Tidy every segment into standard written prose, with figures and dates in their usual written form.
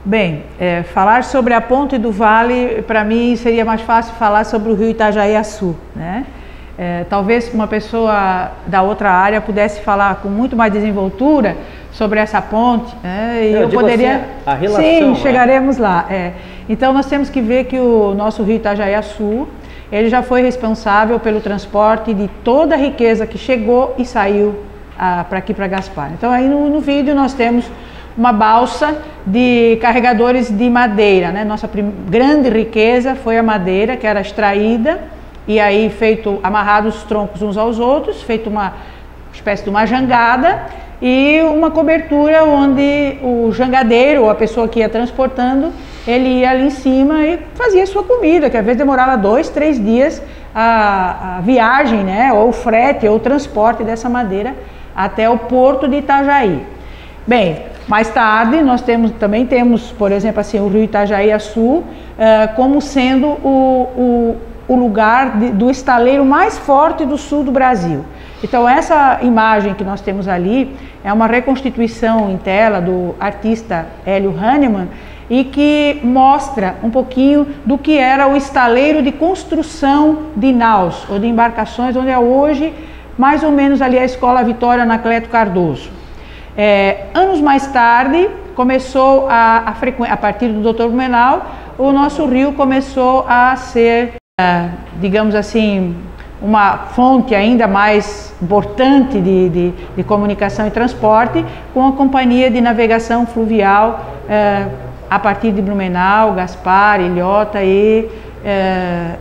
Bem, falar sobre a ponte do Vale, para mim seria mais fácil falar sobre o rio Itajaí-Açu, né? Talvez uma pessoa da outra área pudesse falar com muito mais desenvoltura sobre essa ponte, né? E eu poderia... Assim, a relação, sim, chegaremos lá. Então nós temos que ver que o nosso rio Itajaí-Açu, ele já foi responsável pelo transporte de toda a riqueza que chegou e saiu para aqui, para Gaspar. Então aí no vídeo nós temos uma balsa de carregadores de madeira, né? Nossa grande riqueza foi a madeira que era extraída e aí amarrados os troncos uns aos outros, feito uma espécie de uma jangada e uma cobertura onde o jangadeiro, ou a pessoa que ia transportando, ele ia ali em cima e fazia sua comida, que às vezes demorava 2, 3 dias a viagem, né? Ou o frete, ou o transporte dessa madeira até o porto de Itajaí. Bem, mais tarde nós também temos, por exemplo, assim, o rio Itajaí-Açu como sendo o lugar do estaleiro mais forte do sul do Brasil. Então essa imagem que nós temos ali é uma reconstituição em tela do artista Hélio Hannemann e que mostra um pouquinho do que era o estaleiro de construção de naus ou de embarcações, onde é hoje mais ou menos ali a Escola Vitória Anacleto Cardoso. Anos mais tarde, começou a partir do Dr. Blumenau, o nosso rio começou a ser, digamos assim, uma fonte ainda mais importante de comunicação e transporte, com a Companhia de Navegação Fluvial a partir de Blumenau, Gaspar, Ilhota e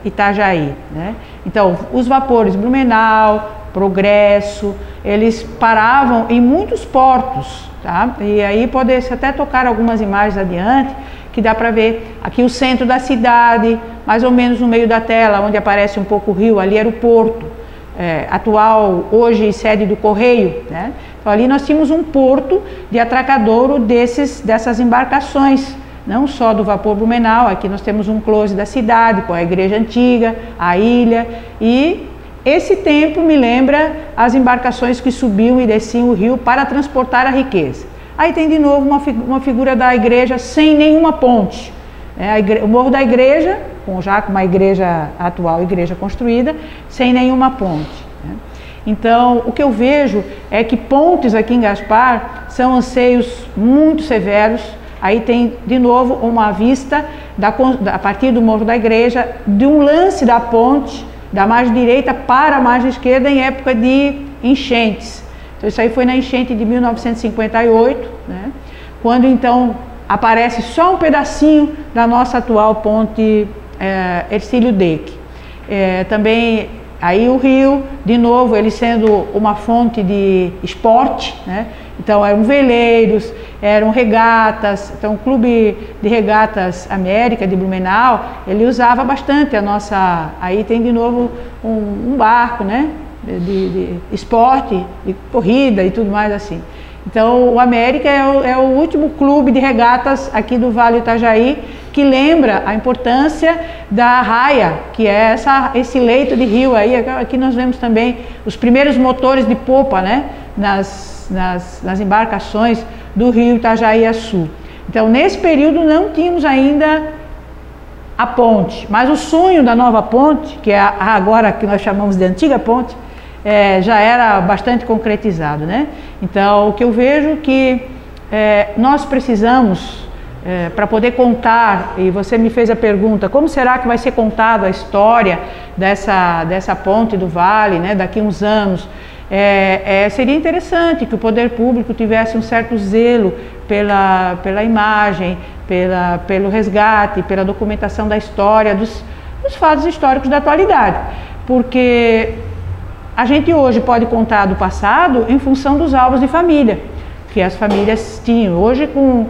Itajaí, né? Então, os vapores Blumenau, Progresso, eles paravam em muitos portos, tá? E aí pode-se até tocar algumas imagens adiante, que dá para ver aqui o centro da cidade, mais ou menos no meio da tela, onde aparece um pouco o rio, ali era o porto, atual, hoje sede do Correio, né? Então ali nós tínhamos um porto de atracadouro dessas embarcações, não só do vapor Blumenau, aqui nós temos um close da cidade, com a igreja antiga, a ilha, e esse tempo me lembra as embarcações que subiam e desciam o rio para transportar a riqueza. Aí tem de novo uma figura da igreja sem nenhuma ponte. O Morro da Igreja, já com uma igreja atual, igreja construída, sem nenhuma ponte, né? Então, o que eu vejo é que pontes aqui em Gaspar são anseios muito severos. Aí tem de novo uma vista, a partir do Morro da Igreja, de um lance da ponte, da margem direita para a margem esquerda em época de enchentes. Então isso aí foi na enchente de 1958, né? Quando então aparece só um pedacinho da nossa atual ponte Hercílio Deck. Também aí o rio, de novo, ele sendo uma fonte de esporte, né? Então eram veleiros, eram regatas. Então o Clube de Regatas América de Blumenau, ele usava bastante a nossa... Aí tem de novo um barco, né? De esporte, de corrida e tudo mais assim. Então o América é o último clube de regatas aqui do Vale do Itajaí, que lembra a importância da raia, que é esse leito de rio aí. Aqui nós vemos também os primeiros motores de popa, né? Nas embarcações do rio Itajaí-Açu. Então nesse período não tínhamos ainda a ponte, mas o sonho da nova ponte, que é agora que nós chamamos de antiga ponte, já era bastante concretizado, né? Então o que eu vejo que nós precisamos, para poder contar, e você me fez a pergunta, como será que vai ser contada a história dessa ponte do Vale, né, daqui a uns anos? Seria interessante que o poder público tivesse um certo zelo pela imagem, pelo resgate, pela documentação da história, dos fatos históricos da atualidade, porque a gente hoje pode contar do passado em função dos álbuns de família, que as famílias tinham. Hoje, com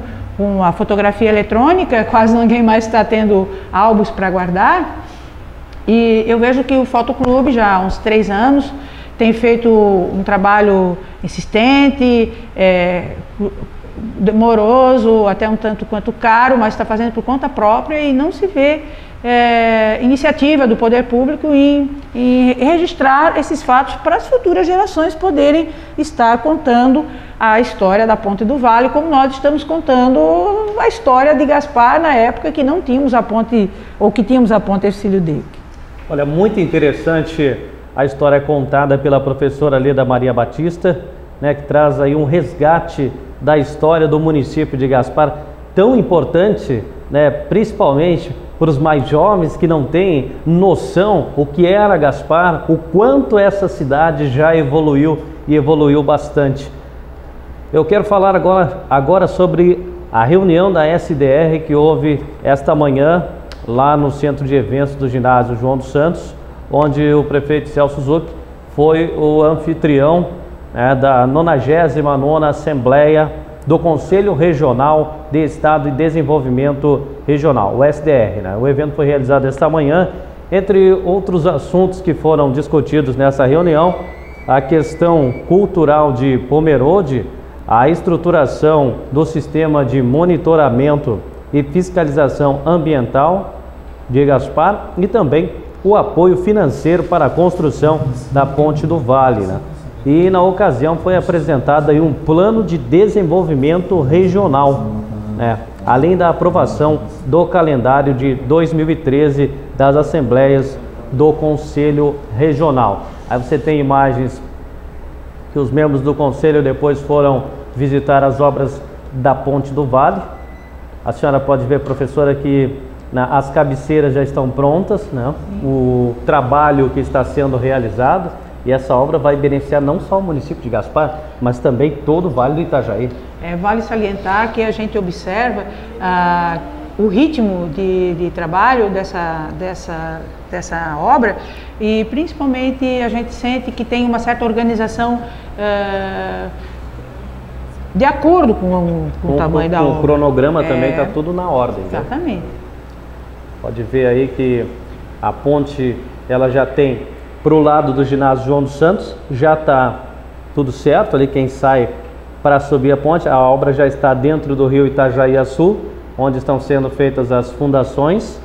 a fotografia eletrônica, quase ninguém mais está tendo álbuns para guardar, e eu vejo que o Fotoclube, já há uns 3 anos, tem feito um trabalho insistente, demoroso, até um tanto quanto caro, mas está fazendo por conta própria e não se vê iniciativa do poder público em registrar esses fatos para as futuras gerações poderem estar contando a história da Ponte do Vale, como nós estamos contando a história de Gaspar na época que não tínhamos a ponte, ou que tínhamos a ponte Hercílio Deck. Olha, muito interessante a história contada pela professora Leda Maria Batista, né, que traz aí um resgate da história do município de Gaspar, tão importante, né, principalmente para os mais jovens que não têm noção o que era Gaspar, o quanto essa cidade já evoluiu e evoluiu bastante. Eu quero falar agora sobre a reunião da SDR que houve esta manhã lá no centro de eventos do ginásio João dos Santos, onde o prefeito Celso Zucchi foi o anfitrião, né, da 99ª Assembleia do Conselho Regional de Estado e Desenvolvimento Regional, o SDR. Né? O evento foi realizado esta manhã. Entre outros assuntos que foram discutidos nessa reunião, a questão cultural de Pomerode, a estruturação do sistema de monitoramento e fiscalização ambiental de Gaspar e também o apoio financeiro para a construção da Ponte do Vale, né? E na ocasião foi apresentado aí um plano de desenvolvimento regional, né? Além da aprovação do calendário de 2013 das assembleias do Conselho Regional. Aí você tem imagens que os membros do Conselho depois foram visitar as obras da Ponte do Vale. A senhora pode ver, professora, que as cabeceiras já estão prontas, né? O trabalho que está sendo realizado, e essa obra vai beneficiar não só o município de Gaspar, mas também todo o Vale do Itajaí. Vale salientar que a gente observa o ritmo de trabalho dessa obra, e principalmente a gente sente que tem uma certa organização de acordo com o tamanho da obra. O cronograma também está tudo na ordem. Exatamente. Né? Pode ver aí que a ponte ela já tem para o lado do ginásio João dos Santos, já está tudo certo ali, quem sai para subir a ponte, a obra já está dentro do rio Itajaí-Açu, onde estão sendo feitas as fundações,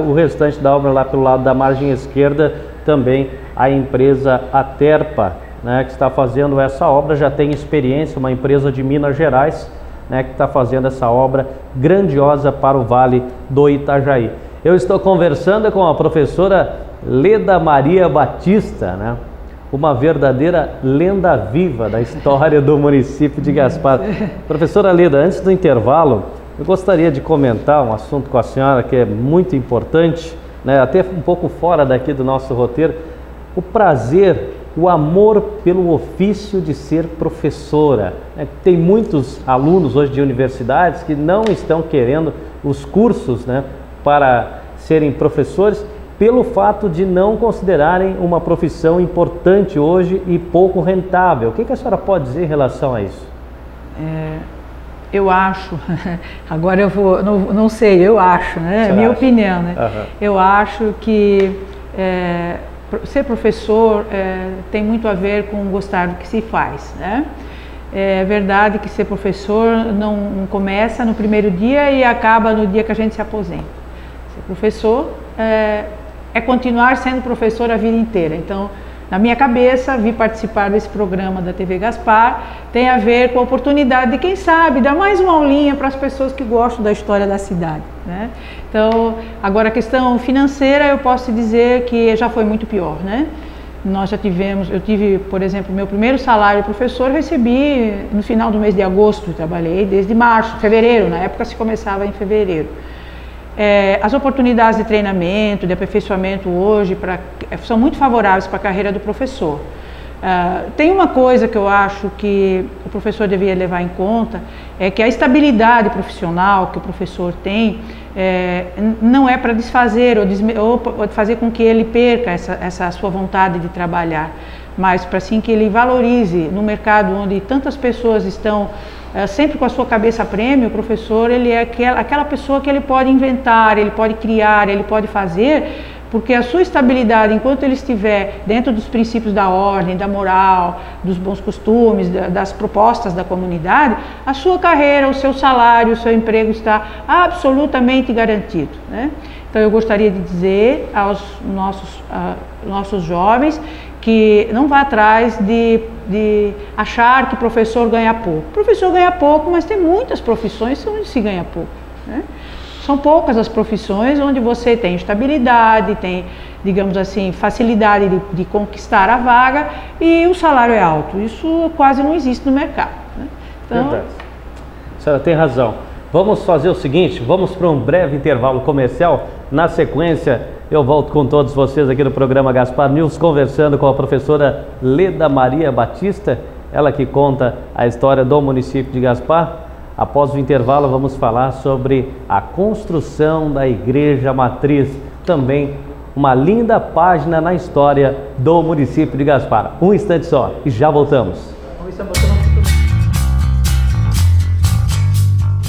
o restante da obra lá pelo lado da margem esquerda, também a empresa Aterpa, né, que está fazendo essa obra, já tem experiência, uma empresa de Minas Gerais, né, que está fazendo essa obra grandiosa para o Vale do Itajaí. Eu estou conversando com a professora Leda Maria Batista, né, uma verdadeira lenda viva da história do município de Gaspar. Professora Leda, antes do intervalo, eu gostaria de comentar um assunto com a senhora que é muito importante, né, até um pouco fora daqui do nosso roteiro, o prazer, o amor pelo ofício de ser professora. Tem muitos alunos hoje de universidades que não estão querendo os cursos, né, para serem professores, pelo fato de não considerarem uma profissão importante hoje e pouco rentável. O que a senhora pode dizer em relação a isso? Eu acho, agora eu vou, não sei, eu acho, né? É minha opinião, né? Uhum. Eu acho que ser professor tem muito a ver com gostar do que se faz, né? É verdade que ser professor não começa no primeiro dia e acaba no dia que a gente se aposenta. Ser professor é continuar sendo professor a vida inteira. Então, na minha cabeça, vir participar desse programa da TV Gaspar tem a ver com a oportunidade de, quem sabe, dar mais uma aulinha para as pessoas que gostam da história da cidade, né? Então, agora a questão financeira, eu posso dizer que já foi muito pior, né? Nós já tivemos, eu tive, por exemplo, meu primeiro salário professor, recebi no final do mês de agosto, trabalhei desde março, fevereiro, na época se começava em fevereiro. As oportunidades de treinamento, de aperfeiçoamento hoje são muito favoráveis para a carreira do professor. Tem uma coisa que eu acho que o professor deveria levar em conta, é que a estabilidade profissional que o professor tem não é para desfazer ou fazer com que ele perca essa sua vontade de trabalhar, mas para sim que ele valorize no mercado onde tantas pessoas estão sempre com a sua cabeça a prêmio. O professor, ele é aquela pessoa que ele pode inventar, ele pode criar, ele pode fazer, porque a sua estabilidade, enquanto ele estiver dentro dos princípios da ordem, da moral, dos bons costumes, das propostas da comunidade, a sua carreira, o seu salário, o seu emprego está absolutamente garantido, né? Então eu gostaria de dizer aos nossos jovens que não vá atrás de achar que professor ganha pouco. O professor ganha pouco, mas tem muitas profissões onde se ganha pouco, né? São poucas as profissões onde você tem estabilidade, tem, digamos assim, facilidade de conquistar a vaga e o salário é alto. Isso quase não existe no mercado, né? Então, verdade. A senhora tem razão. Vamos fazer o seguinte, vamos para um breve intervalo comercial. Na sequência, eu volto com todos vocês aqui no programa Gaspar News, conversando com a professora Leda Maria Batista, ela que conta a história do município de Gaspar. Após o intervalo, vamos falar sobre a construção da Igreja Matriz, também uma linda página na história do município de Gaspar. Um instante só e já voltamos.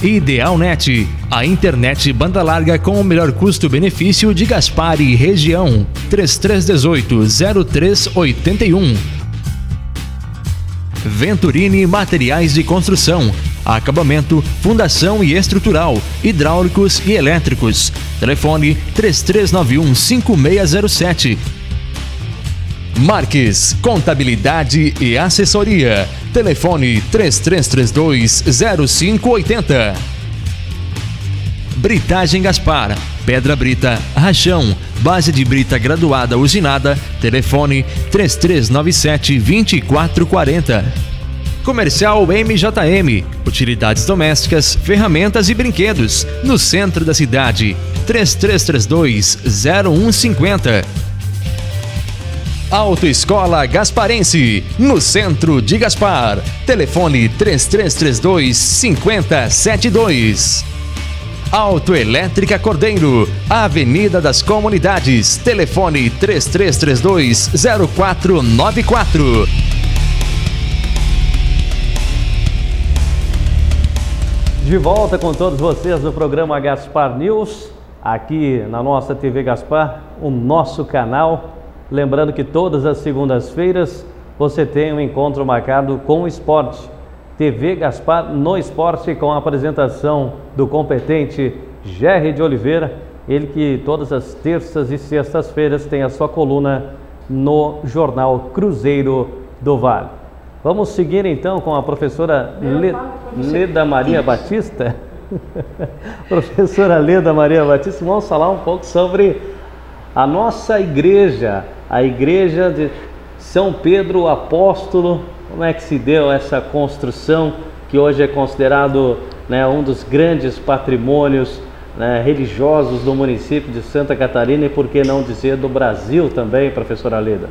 Idealnet, a internet banda larga com o melhor custo-benefício de Gaspar e região. 3318-0381. Venturini Materiais de Construção, acabamento, fundação e estrutural, hidráulicos e elétricos. Telefone 3391-5607. Marques, contabilidade e assessoria. Telefone 3332-0580. Britagem Gaspar, pedra brita, rachão, base de brita graduada usinada. Telefone 3397-2440. Comercial MJM, utilidades domésticas, ferramentas e brinquedos, no centro da cidade. 3332-0150. Autoescola Gasparense, no centro de Gaspar. Telefone 3332-5072. Autoelétrica Cordeiro, Avenida das Comunidades. Telefone 3332-0494. De volta com todos vocês no programa Gaspar News, aqui na nossa TV Gaspar, o nosso canal. Lembrando que todas as segundas-feiras você tem um encontro marcado com o esporte. TV Gaspar no esporte, com a apresentação do competente Gerry de Oliveira. Ele que todas as terças e sextas-feiras tem a sua coluna no jornal Cruzeiro do Vale. Vamos seguir então com a professora Leda Maria Batista. Professora Leda Maria Batista, vamos falar um pouco sobre a nossa igreja, a igreja de São Pedro Apóstolo. Como é que se deu essa construção que hoje é considerado, né, um dos grandes patrimônios, né, religiosos do município de Santa Catarina e, por que não dizer, do Brasil também, professora Leda?